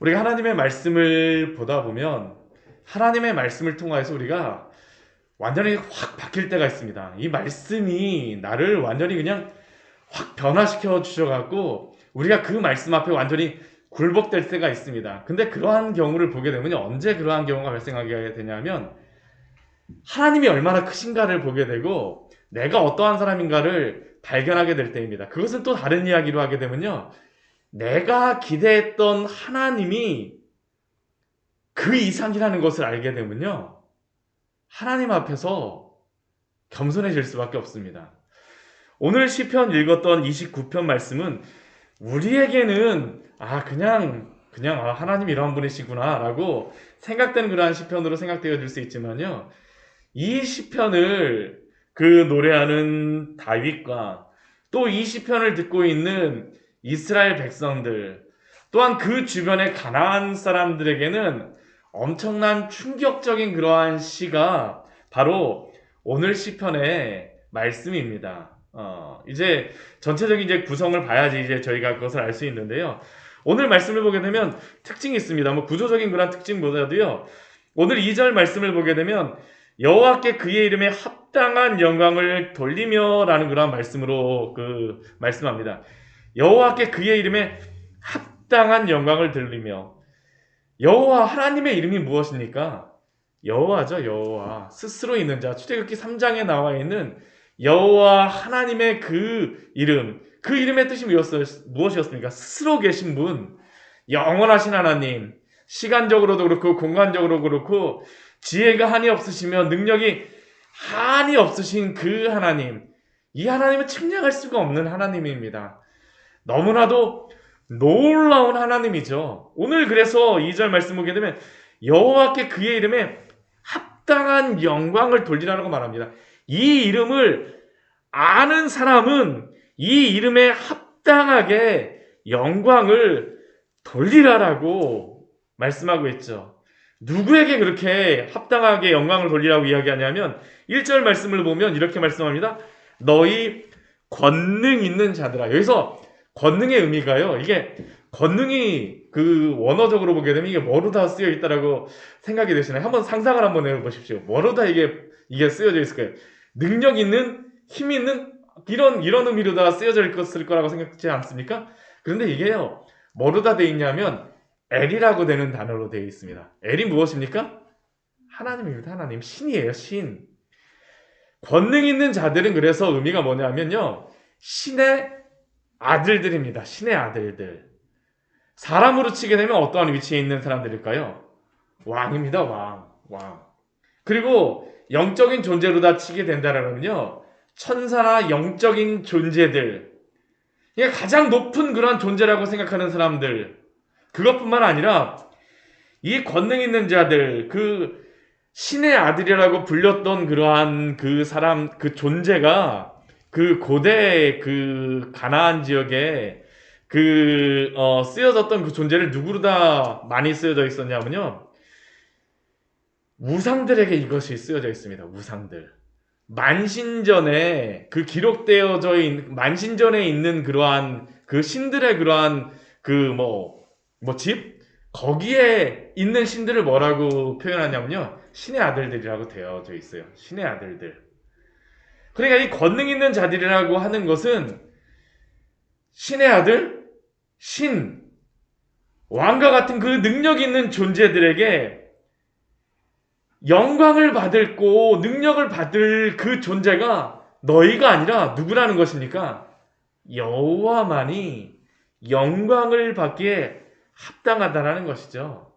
우리가 하나님의 말씀을 보다 보면 하나님의 말씀을 통하여서 우리가 완전히 확 바뀔 때가 있습니다. 이 말씀이 나를 완전히 그냥 확 변화시켜 주셔갖고 우리가 그 말씀 앞에 완전히 굴복될 때가 있습니다. 근데 그러한 경우를 보게 되면 언제 그러한 경우가 발생하게 되냐면 하나님이 얼마나 크신가를 보게 되고 내가 어떠한 사람인가를 발견하게 될 때입니다. 그것은 또 다른 이야기로 하게 되면요. 내가 기대했던 하나님이 그 이상이라는 것을 알게 되면요. 하나님 앞에서 겸손해질 수밖에 없습니다. 오늘 시편 읽었던 29편 말씀은 우리에게는 하나님이 이런 분이시구나 라고 생각되는 그러한 시편으로 생각되어질 수 있지만요. 이 시편을 그 노래하는 다윗과 또 이 시편을 듣고 있는 이스라엘 백성들 또한 그 주변의 가나안 사람들에게는 엄청난 충격적인 그러한 시가 바로 오늘 시편의 말씀입니다. 이제 전체적인 이제 구성을 봐야지 이제 저희가 그것을 알 수 있는데요. 오늘 말씀을 보게 되면 특징이 있습니다. 뭐 구조적인 그런 특징보다도요. 오늘 2절 말씀을 보게 되면 여호와께 그의 이름에 합당한 영광을 돌리며라는 그런 말씀으로 말씀합니다. 여호와께 그의 이름에 합당한 영광을 돌리며 여호와 하나님의 이름이 무엇입니까? 여호와죠. 여호와 스스로 있는 자. 출애굽기 3장에 나와 있는 여호와 하나님의 그 이름, 그 이름의 뜻이 무엇이었습니까? 스스로 계신 분, 영원하신 하나님, 시간적으로도 그렇고 공간적으로 그렇고 지혜가 한이 없으시며 능력이 한이 없으신 그 하나님, 이 하나님은 측량할 수가 없는 하나님입니다. 너무나도 놀라운 하나님이죠. 오늘 그래서 2절 말씀 보게 되면 여호와께 그의 이름에 합당한 영광을 돌리라고 말합니다. 이 이름을 아는 사람은 이 이름에 합당하게 영광을 돌리라라고 말씀하고 있죠. 누구에게 그렇게 합당하게 영광을 돌리라고 이야기하냐면 1절 말씀을 보면 이렇게 말씀합니다. 너희 권능 있는 자들아. 여기서 권능의 의미가요. 이게 권능이 그 원어적으로 보게 되면 이게 뭐로 다 쓰여 있다라고 생각이 되시나요? 한번 상상을 한번 해보십시오. 뭐로 다 이게 쓰여져 있을까요? 능력 있는, 힘 있는 이런 의미로 다 쓰여져 있을 거라고 생각하지 않습니까? 그런데 이게요. 뭐로 다 되어 있냐면 엘이라고 되는 단어로 되어 있습니다. 엘이 무엇입니까? 하나님입니다. 하나님. 신이에요. 신. 권능 있는 자들은 그래서 의미가 뭐냐면요. 신의 아들들입니다. 신의 아들들. 사람으로 치게 되면 어떠한 위치에 있는 사람들일까요? 왕입니다. 왕. 그리고 영적인 존재로 다 치게 된다면요. 천사나 영적인 존재들. 이게 가장 높은 그런 존재라고 생각하는 사람들. 그것뿐만 아니라 이 권능 있는 자들, 그 신의 아들이라고 불렸던 그러한 그 사람, 그 존재가 그 고대 그 가나안 지역에 쓰여졌던 그 존재를 누구로 다 많이 쓰여져 있었냐면요. 우상들에게 이것이 쓰여져 있습니다. 우상들. 만신전에 그 기록되어져 있는 만신전에 있는 그러한 그 신들의 그러한 집 거기에 있는 신들을 뭐라고 표현하냐면요. 신의 아들들이라고 되어져 있어요. 신의 아들들. 그러니까 이 권능 있는 자들이라고 하는 것은 신의 아들, 신, 왕과 같은 그 능력 있는 존재들에게 영광을 받고 능력을 받을 그 존재가 너희가 아니라 누구라는 것입니까? 여호와만이 영광을 받기에 합당하다라는 것이죠.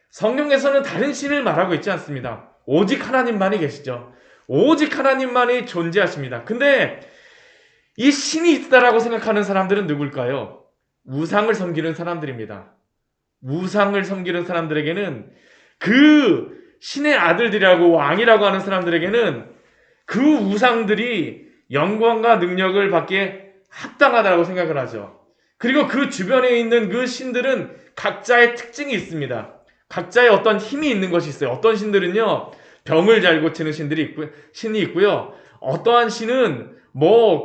성경에서는 다른 신을 말하고 있지 않습니다. 오직 하나님만이 계시죠. 오직 하나님만이 존재하십니다. 근데 이 신이 있다라고 생각하는 사람들은 누굴까요? 우상을 섬기는 사람들입니다. 우상을 섬기는 사람들에게는 그 신의 아들들이라고 왕이라고 하는 사람들에게는 그 우상들이 영광과 능력을 받기에 합당하다고 생각을 하죠. 그리고 그 주변에 있는 그 신들은 각자의 특징이 있습니다. 각자의 어떤 힘이 있는 것이 있어요. 어떤 신들은요, 병을 잘 고치는 신이 있고요. 어떠한 신은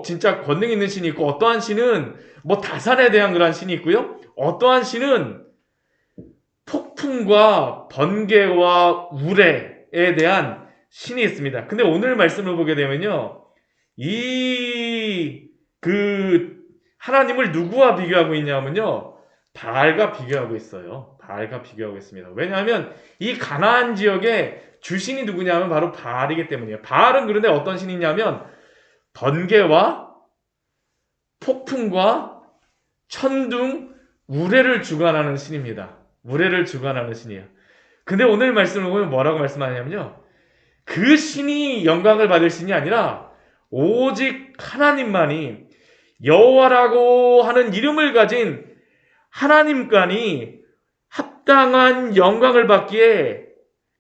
진짜 권능 있는 신이 있고, 어떠한 신은 다산에 대한 그런 신이 있고요. 어떠한 신은 폭풍과 번개와 우레에 대한 신이 있습니다. 근데 오늘 말씀을 보게 되면요, 하나님을 누구와 비교하고 있냐면요, 바알과 비교하고 있어요. 바알과 비교하고 있습니다. 왜냐하면 이 가나안 지역의 주신이 누구냐면 바로 바알이기 때문이에요. 바알은 그런데 어떤 신이냐면 번개와 폭풍과 천둥, 우레를 주관하는 신입니다. 우레를 주관하는 신이에요. 근데 오늘 말씀을 보면 뭐라고 말씀하냐면요, 그 신이 영광을 받을 신이 아니라 오직 하나님만이, 여호와라고 하는 이름을 가진 하나님만이 합당한 영광을 받기에,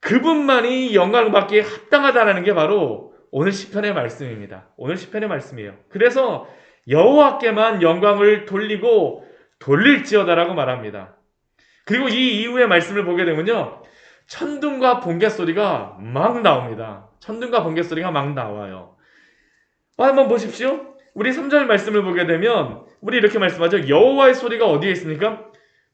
그분만이 영광을 받기에 합당하다는 게 바로 오늘 시편의 말씀입니다. 오늘 시편의 말씀이에요. 그래서 여호와께만 영광을 돌리고 돌릴지어다라고 말합니다. 그리고 이 이후의 말씀을 보게 되면요, 천둥과 번개 소리가 막 나옵니다. 천둥과 번개 소리가 막 나와요. 한번 보십시오. 우리 3절 말씀을 보게 되면 우리 이렇게 말씀하죠. 여호와의 소리가 어디에 있습니까?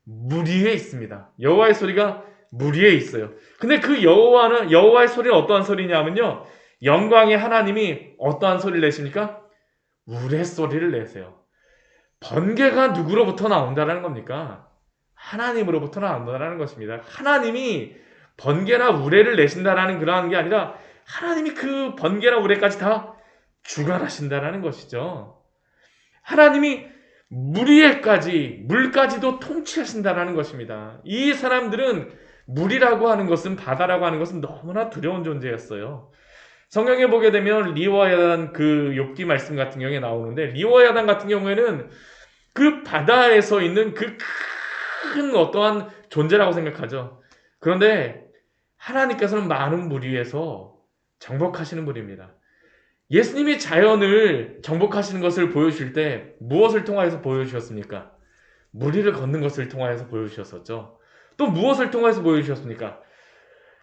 물 위에 있습니다. 여호와의 소리가 물 위에 있어요. 근데 그 여호와의 소리는 어떠한 소리냐면요, 영광의 하나님이 어떠한 소리를 내십니까? 우레 소리를 내세요. 번개가 누구로부터 나온다는 겁니까? 하나님으로부터 나온다는 것입니다. 하나님이 번개나 우레를 내신다라는 그러한 게 아니라 하나님이 그 번개나 우레까지 다 주관하신다라는 것이죠. 하나님이 물까지도 통치하신다라는 것입니다. 이 사람들은 물이라고 하는 것은, 바다라고 하는 것은 너무나 두려운 존재였어요. 성경에 보게 되면 리와 야단, 그 욥기 말씀 같은 경우에 나오는데, 리와 야단 같은 경우에는 그 바다에서 있는 그 큰 어떠한 존재라고 생각하죠. 그런데 하나님께서는 많은 물 위에서 정복하시는 분입니다. 예수님이 자연을 정복하시는 것을 보여주실 때 무엇을 통하여서 보여주셨습니까? 물 위를 걷는 것을 통하여서 보여주셨었죠. 또 무엇을 통해서 보여주셨습니까?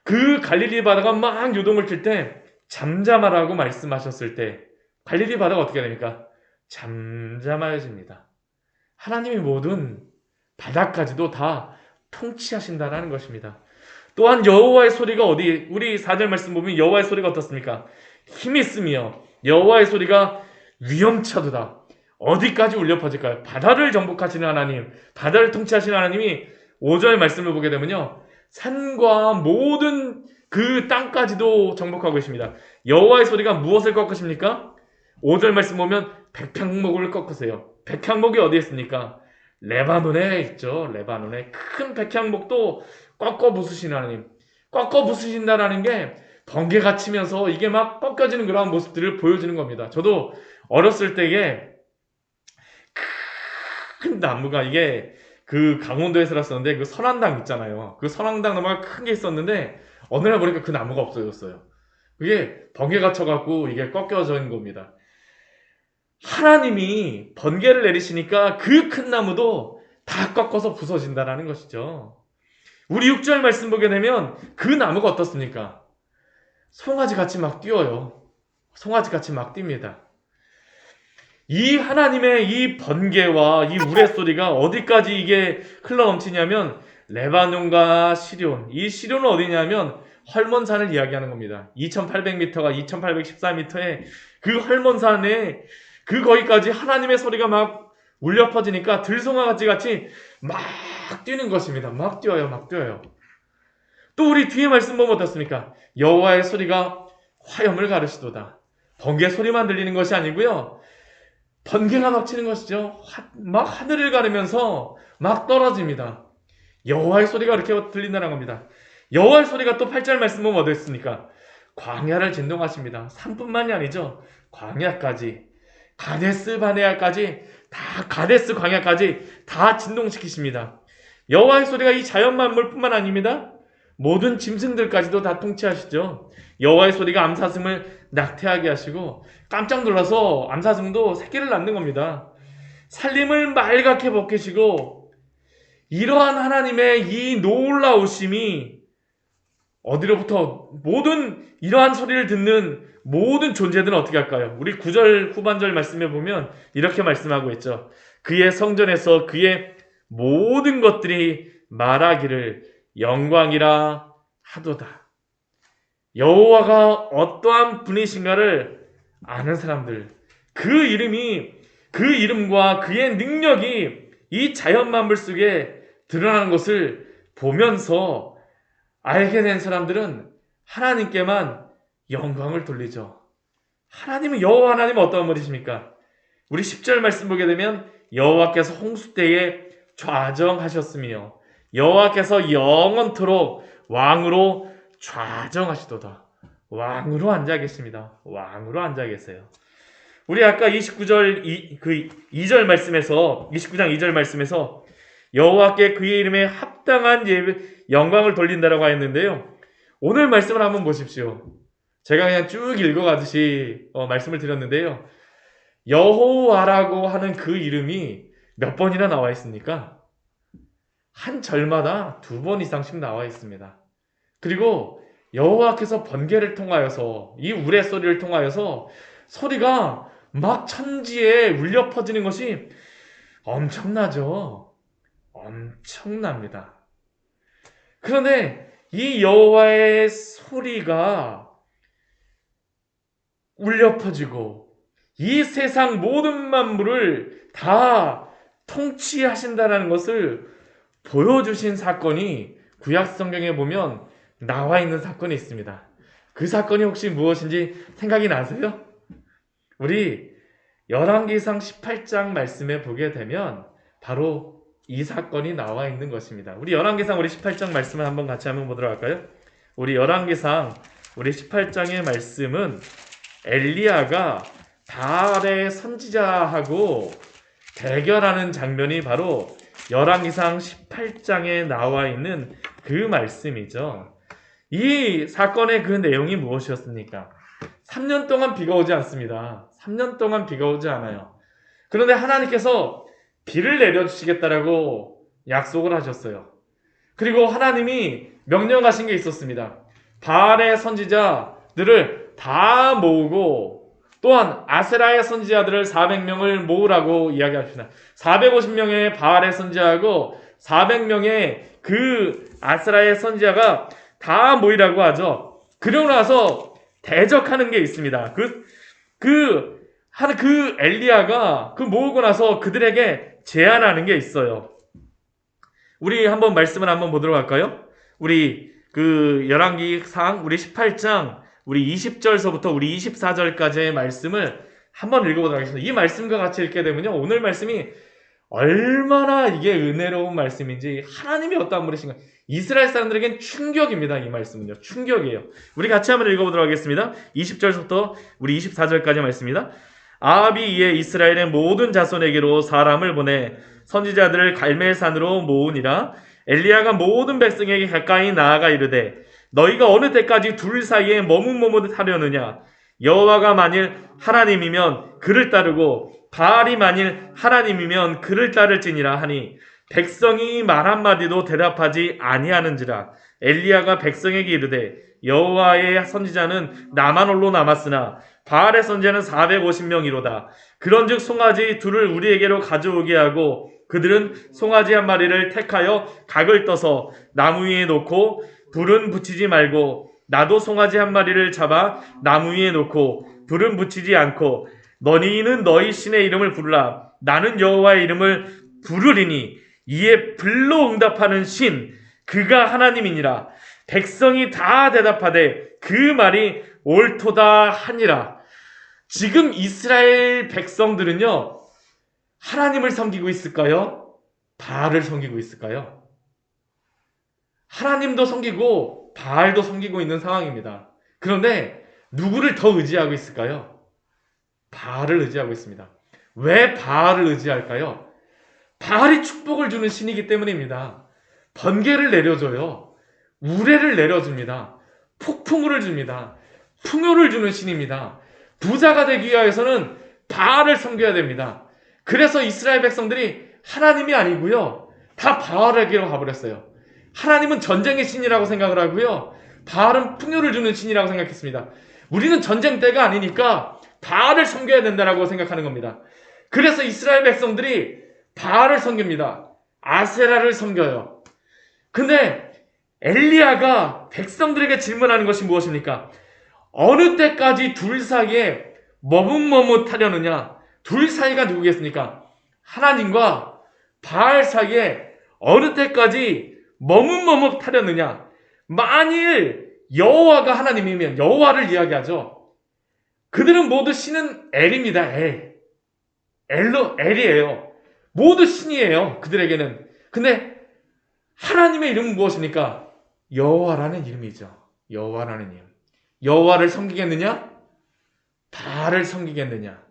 그 갈릴리 바다가 막 요동을 칠 때 잠잠하라고 말씀하셨을 때 갈릴리 바다가 어떻게 됩니까? 잠잠해집니다. 하나님이 모든 바다까지도 다 통치하신다는 것입니다. 또한 여호와의 소리가 우리 4절 말씀 보면 여호와의 소리가 어떻습니까? 힘이 있으며 여호와의 소리가 위엄차도다. 어디까지 울려 퍼질까요? 바다를 정복하시는 하나님, 바다를 통치하시는 하나님이 5절 말씀을 보게 되면요, 산과 모든 그 땅까지도 정복하고 계십니다. 여호와의 소리가 무엇을 꺾으십니까? 5절 말씀 보면 백향목을 꺾으세요. 백향목이 어디에 있습니까? 레바논에 있죠. 레바논에 큰 백향목도 꺾어 부수시는 하나님. 꺾어 부수신다라는 게 번개가 치면서 이게 막 꺾여지는 그런 모습들을 보여주는 겁니다. 저도 어렸을 때에 큰 나무가, 이게 그 강원도에 살았었는데 그 선안당 있잖아요. 그 선안당 나무가 큰 게 있었는데 어느 날 보니까 그 나무가 없어졌어요. 그게 번개가 쳐갖고 이게 꺾여진 겁니다. 하나님이 번개를 내리시니까 그 큰 나무도 다 꺾어서 부서진다는 것이죠. 우리 6절 말씀 보게 되면 그 나무가 어떻습니까? 송아지같이 막 뛰어요. 송아지같이 막 뜁니다. 이 하나님의 이 번개와 이 우레소리가 어디까지 이게 흘러넘치냐면 레바논과 시리온. 이 시리온은 어디냐면 헐몬산을 이야기하는 겁니다. 2800m가 2814m의 그 헐몬산에 거기까지 하나님의 소리가 막 울려 퍼지니까 들송아지 같이 막 뛰는 것입니다. 막 뛰어요. 또 우리 뒤에 말씀 보면 어떻습니까? 여호와의 소리가 화염을 가르시도다. 번개 소리만 들리는 것이 아니고요, 번개가 막 치는 것이죠. 막 하늘을 가르면서 막 떨어집니다. 여호와의 소리가 이렇게 들린다는 겁니다. 여호와의 소리가 또 8절 말씀 보면 어땠습니까? 광야를 진동하십니다. 산뿐만이 아니죠. 광야까지, 가데스 바네아까지, 다 가데스 광야까지 다 진동시키십니다. 여호와의 소리가 이 자연 만물뿐만 아닙니다. 모든 짐승들까지도 다 통치하시죠. 여호와의 소리가 암사슴을 낙태하게 하시고 깜짝 놀라서 암사슴도 새끼를 낳는 겁니다. 살림을 말갛게 벗기시고, 이러한 하나님의 이 놀라우심이 어디로부터, 모든 이러한 소리를 듣는 모든 존재들은 어떻게 할까요? 우리 9절 후반절 말씀에 보면 이렇게 말씀하고 있죠. 그의 성전에서 그의 모든 것들이 말하기를 영광이라 하도다. 여호와가 어떠한 분이신가를 아는 사람들, 그 이름과 그의 능력이 이 자연 만물 속에 드러나는 것을 보면서 알게 된 사람들은 하나님께만 영광을 돌리죠. 여호와 하나님은 어떠한 분이십니까? 우리 10절 말씀 보게 되면 여호와께서 홍수 때에 좌정하셨으며 여호와께서 영원토록 왕으로 좌정하시도다. 왕으로 앉아 계십니다. 왕으로 앉아 계세요. 우리 아까 29절 말씀에서 29장 2절 말씀에서 여호와께 그의 이름에 합당한 영광을 돌린다라고 했는데요. 오늘 말씀을 한번 보십시오. 제가 그냥 쭉 읽어가듯이 말씀을 드렸는데요. 여호와라고 하는 그 이름이 몇 번이나 나와 있습니까? 한 절마다 2번 이상씩 나와 있습니다. 그리고 여호와께서 번개를 통하여서 이 우레소리를 통하여서 소리가 막 천지에 울려 퍼지는 것이 엄청나죠. 엄청납니다. 그런데 이 여호와의 소리가 울려 퍼지고 이 세상 모든 만물을 다 통치하신다는 것을 보여주신 사건이 구약 성경에 보면 나와 있는 사건이 있습니다. 그 사건이 혹시 무엇인지 생각이 나세요? 우리 열왕기상 18장 말씀에 보게 되면 바로 이 사건이 나와 있는 것입니다. 우리 열왕기상 18장 말씀을 한번 같이 보도록 할까요? 우리 열왕기상 18장의 말씀은 엘리야가 바알의 선지자하고 대결하는 장면이 바로 열왕기상 18장에 나와 있는 그 말씀이죠. 이 사건의 그 내용이 무엇이었습니까? 3년 동안 비가 오지 않습니다. 3년 동안 비가 오지 않아요. 그런데 하나님께서 비를 내려주시겠다라고 약속을 하셨어요. 그리고 하나님이 명령하신 게 있었습니다. 바알의 선지자들을 다 모으고 또한 아세라의 선지자들을 400명을 모으라고 이야기합니다. 450명의 바알의 선지자하고 400명의 그 아세라의 선지자가 다 모이라고 하죠. 그러고 나서 대적하는 게 있습니다. 그 엘리야가 모으고 나서 그들에게 제안하는 게 있어요. 우리 한번 말씀을 보도록 할까요? 우리 열왕기상 18장 20절서부터 24절까지의 말씀을 한번 읽어보도록 하겠습니다. 이 말씀과 같이 읽게 되면요, 오늘 말씀이 얼마나 이게 은혜로운 말씀인지, 하나님이 어떠한 분이신가, 이스라엘 사람들에겐 충격입니다. 이 말씀은요, 충격이에요. 우리 같이 한번 읽어보도록 하겠습니다. 20절부터 24절까지 말씀입니다. 아합이 이에 이스라엘의 모든 자손에게로 사람을 보내 선지자들을 갈멜산으로 모으니라. 엘리야가 모든 백성에게 가까이 나아가 이르되 너희가 어느 때까지 둘 사이에 머뭇하려느냐? 여호와가 만일 하나님이면 그를 따르고 바알이 만일 하나님이면 그를 따를지니라 하니 백성이 말 한마디도 대답하지 아니하는지라. 엘리야가 백성에게 이르되 여호와의 선지자는 나만 홀로 남았으나 바알의 선지자는 450명이로다. 그런즉 송아지 둘을 우리에게로 가져오게 하고 그들은 송아지 한 마리를 택하여 각을 떠서 나무 위에 놓고 불은 붙이지 말고 나도 송아지 한 마리를 잡아 나무 위에 놓고 불은 붙이지 않고 너희는 너희 신의 이름을 부르라. 나는 여호와의 이름을 부르리니 이에 불로 응답하는 신 그가 하나님이니라. 백성이 다 대답하되 그 말이 옳도다 하니라. 지금 이스라엘 백성들은요, 하나님을 섬기고 있을까요? 바알을 섬기고 있을까요? 하나님도 섬기고 바알도 섬기고 있는 상황입니다. 그런데 누구를 더 의지하고 있을까요? 바알을 의지하고 있습니다. 왜 바알을 의지할까요? 바알이 축복을 주는 신이기 때문입니다. 번개를 내려줘요. 우레를 내려줍니다. 폭풍우를 줍니다. 풍요를 주는 신입니다. 부자가 되기 위해서는 바알을 섬겨야 됩니다. 그래서 이스라엘 백성들이 하나님이 아니고요, 다 바알에게로 가버렸어요. 하나님은 전쟁의 신이라고 생각을 하고요, 바알은 풍요를 주는 신이라고 생각했습니다. 우리는 전쟁 때가 아니니까 바알을 섬겨야 된다고 생각하는 겁니다. 그래서 이스라엘 백성들이 바알을 섬깁니다. 아세라를 섬겨요. 근데 엘리야가 백성들에게 질문하는 것이 무엇입니까? 어느 때까지 둘 사이에 머뭇머뭇하려느냐? 둘 사이가 누구겠습니까? 하나님과 바알 사이에 어느 때까지 머뭇머뭇하려느냐? 만일 여호와가 하나님이면, 여호와를 이야기하죠. 그들은 모두 신은 엘입니다. 엘이에요. 모두 신이에요. 그들에게는. 근데 하나님의 이름은 무엇입니까? 여호와라는 이름이죠. 여호와라는 이름. 여호와를 섬기겠느냐? 바알을 섬기겠느냐?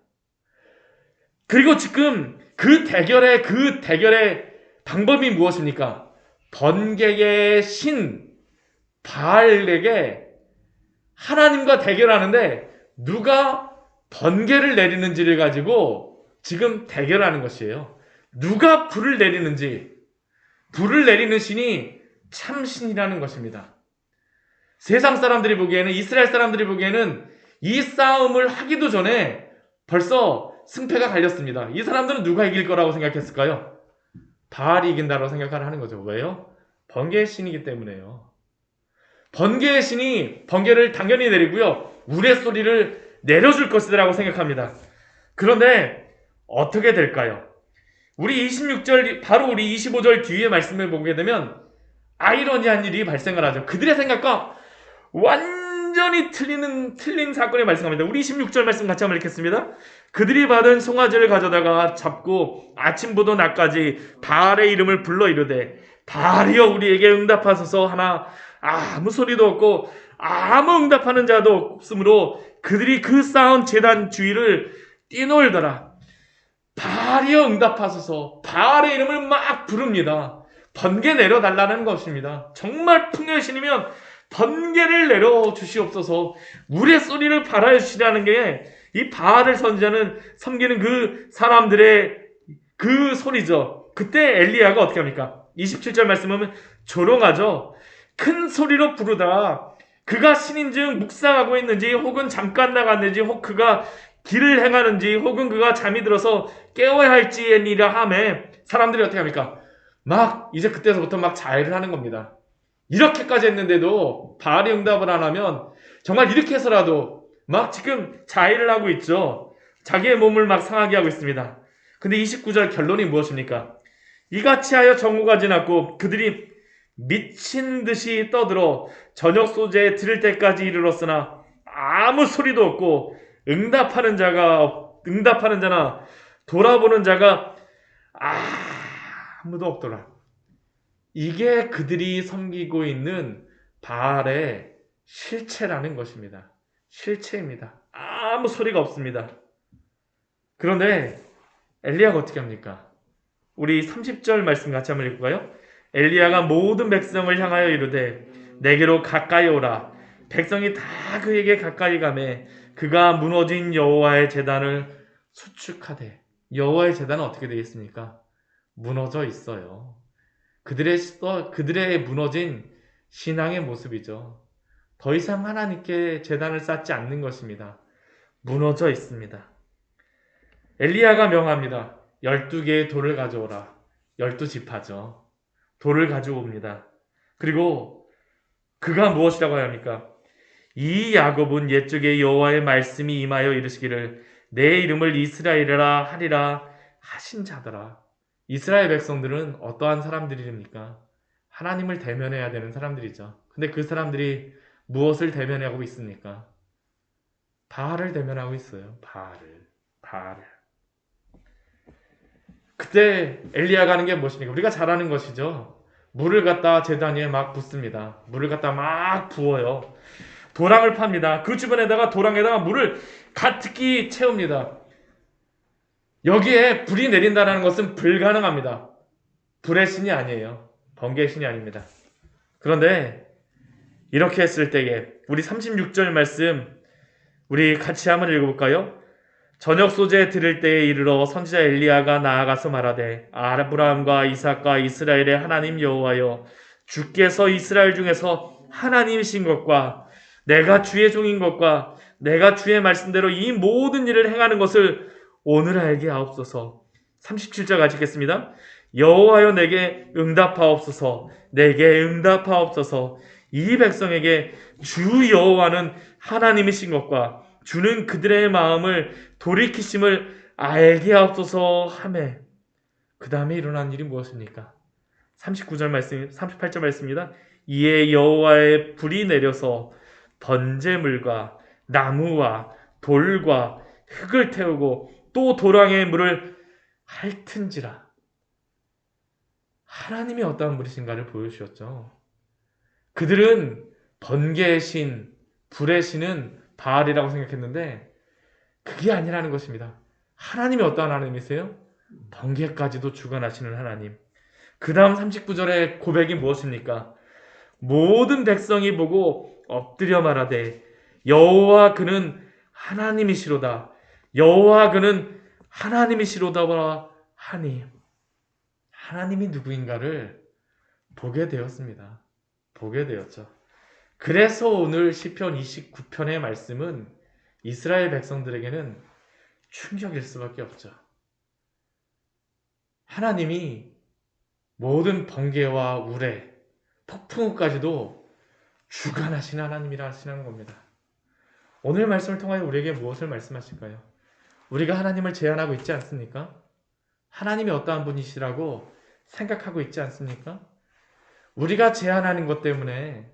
그리고 지금 그 대결의 방법이 무엇입니까? 번개의 신 바알에게 하나님과 대결하는데 누가 번개를 내리는지를 가지고 지금 대결하는 것이에요. 누가 불을 내리는지, 불을 내리는 신이 참신이라는 것입니다. 세상 사람들이 보기에는, 이스라엘 사람들이 보기에는 이 싸움을 하기도 전에 벌써 승패가 갈렸습니다. 이 사람들은 누가 이길 거라고 생각했을까요? 바알이 이긴다고 생각하는 거죠. 왜요? 번개의 신이기 때문에요. 번개의 신이 번개를 당연히 내리고요, 우레소리를 내려줄 것이라고 생각합니다. 그런데 어떻게 될까요? 우리 26절, 바로 우리 25절 뒤에 말씀을 보게 되면 아이러니한 일이 발생을 하죠. 그들의 생각과 완전히 틀린 사건이 발생합니다. 우리 26절 말씀 같이 한번 읽겠습니다. 그들이 받은 송아지를 가져다가 잡고 아침부터 낮까지 바알의 이름을 불러 이르되, 바알이여 우리에게 응답하소서 하나 아무 소리도 없고 아무 응답하는 자도 없으므로 그들이 그 쌓은 제단 주위를 뛰놀더라. 바알이여 응답하소서, 바알의 이름을 막 부릅니다. 번개 내려달라는 것입니다. 정말 풍요의 신이면 번개를 내려주시옵소서, 물의 소리를 발하여주시라는 게 이 바알을 섬기는 그 사람들의 그 소리죠. 그때 엘리야가 어떻게 합니까? 27절 말씀 보면 조롱하죠. 큰 소리로 부르다 그가 신인즉 묵상하고 있는지, 혹은 잠깐 나갔는지, 혹 그가 길을 행하는지, 혹은 그가 잠이 들어서 깨워야 할지니라 하매, 사람들이 어떻게 합니까? 막 이제 그때서부터 막 자해를 하는 겁니다. 이렇게까지 했는데도 바알이 응답을 안 하면 정말 이렇게 해서라도 막 지금 자해를 하고 있죠. 자기의 몸을 막 상하게 하고 있습니다. 근데 29절 결론이 무엇입니까? 이같이 하여 정오가 지났고 그들이 미친 듯이 떠들어 저녁 소재에 들을 때까지 이르렀으나 아무 소리도 없고 응답하는 자나 돌아보는 자가 아무도 없더라. 이게 그들이 섬기고 있는 바알의 실체라는 것입니다. 실체입니다. 아무 소리가 없습니다. 그런데 엘리야가 어떻게 합니까? 우리 30절 말씀 같이 한번 읽을까요? 엘리야가 모든 백성을 향하여 이르되 내게로 가까이 오라. 백성이 다 그에게 가까이 가매 그가 무너진 여호와의 제단을 수축하되. 여호와의 제단은 어떻게 되겠습니까? 무너져 있어요. 그들의 무너진 신앙의 모습이죠. 더 이상 하나님께 제단을 쌓지 않는 것입니다. 무너져 있습니다. 엘리야가 명합니다. 12개의 돌을 가져오라. 12지파죠. 돌을 가져옵니다. 그리고 그가 무엇이라고 합니까? 이 야곱은 옛적에 여호와의 말씀이 임하여 이르시기를 내 이름을 이스라엘이라 하리라 하신 자더라. 이스라엘 백성들은 어떠한 사람들입니까? 하나님을 대면해야 되는 사람들이죠. 근데 그 사람들이 무엇을 대면하고 있습니까? 바알을 대면하고 있어요. 바알을. 그때 엘리야가 하는 게 무엇입니까? 우리가 잘 아는 것이죠. 물을 갖다 제단 위에 막 붓습니다. 물을 갖다 막 부어요. 도랑을 팝니다. 그 주변에다가 도랑에다가 물을 가득히 채웁니다. 여기에 불이 내린다는 것은 불가능합니다. 불의 신이 아니에요. 번개의 신이 아닙니다. 그런데 이렇게 했을 때에 우리 36절 말씀 우리 같이 한번 읽어볼까요? 저녁 소재에 들을 때에 이르러 선지자 엘리야가 나아가서 말하되 아브라함과 이삭과 이스라엘의 하나님 여호와여, 주께서 이스라엘 중에서 하나님이신 것과 내가 주의 종인 것과 내가 주의 말씀대로 이 모든 일을 행하는 것을 오늘 알게 하옵소서. 37절 같이 읽겠습니다. 여호와여 내게 응답하옵소서. 내게 응답하옵소서. 이 백성에게 주 여호와는 하나님이신 것과 주는 그들의 마음을 돌이키심을 알게 하옵소서 하매. 그 다음에 일어난 일이 무엇입니까? 39절 말씀, 38절 말씀입니다. 이에 여호와의 불이 내려서 번제물과 나무와 돌과 흙을 태우고 또 도랑의 물을 핥은지라. 하나님이 어떠한 분이신가를 보여주셨죠. 그들은 번개의 신, 불의 신은 바알이라고 생각했는데 그게 아니라는 것입니다. 하나님이 어떠한 하나님이세요? 번개까지도 주관하시는 하나님. 그 다음 39절의 고백이 무엇입니까? 모든 백성이 보고 엎드려 말하되 여호와 그는 하나님이시로다. 여호와 그는 하나님이시로다 하니. 하나님이 누구인가를 보게 되었습니다. 보게 되었죠. 그래서 오늘 시편 29편의 말씀은 이스라엘 백성들에게는 충격일 수밖에 없죠. 하나님이 모든 번개와 우레, 폭풍우까지도 주관하시는 하나님이라 하시는 겁니다. 오늘 말씀을 통하여 우리에게 무엇을 말씀하실까요? 우리가 하나님을 제한하고 있지 않습니까? 하나님이 어떠한 분이시라고 생각하고 있지 않습니까? 우리가 제한하는 것 때문에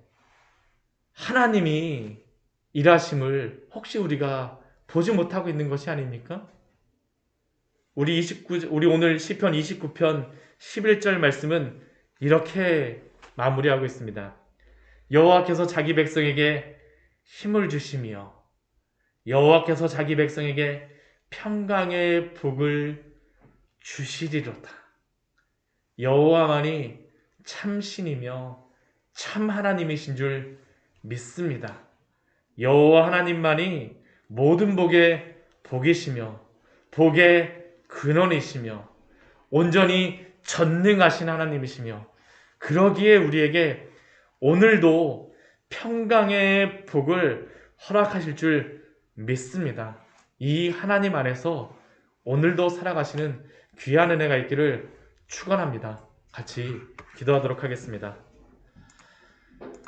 하나님이 일하심을 혹시 우리가 보지 못하고 있는 것이 아닙니까? 우리 오늘 시편 29편 11절 말씀은 이렇게 마무리하고 있습니다. 여호와께서 자기 백성에게 힘을 주시며 여호와께서 자기 백성에게 평강의 복을 주시리로다. 여호와만이 참 신이며 참 하나님이신 줄 믿습니다. 여호와 하나님만이 모든 복의 복이시며 복의 근원이시며 온전히 전능하신 하나님이시며 그러기에 우리에게 오늘도 평강의 복을 허락하실 줄 믿습니다. 이 하나님 안에서 오늘도 살아가시는 귀한 은혜가 있기를 축원합니다. 같이 기도하도록 하겠습니다.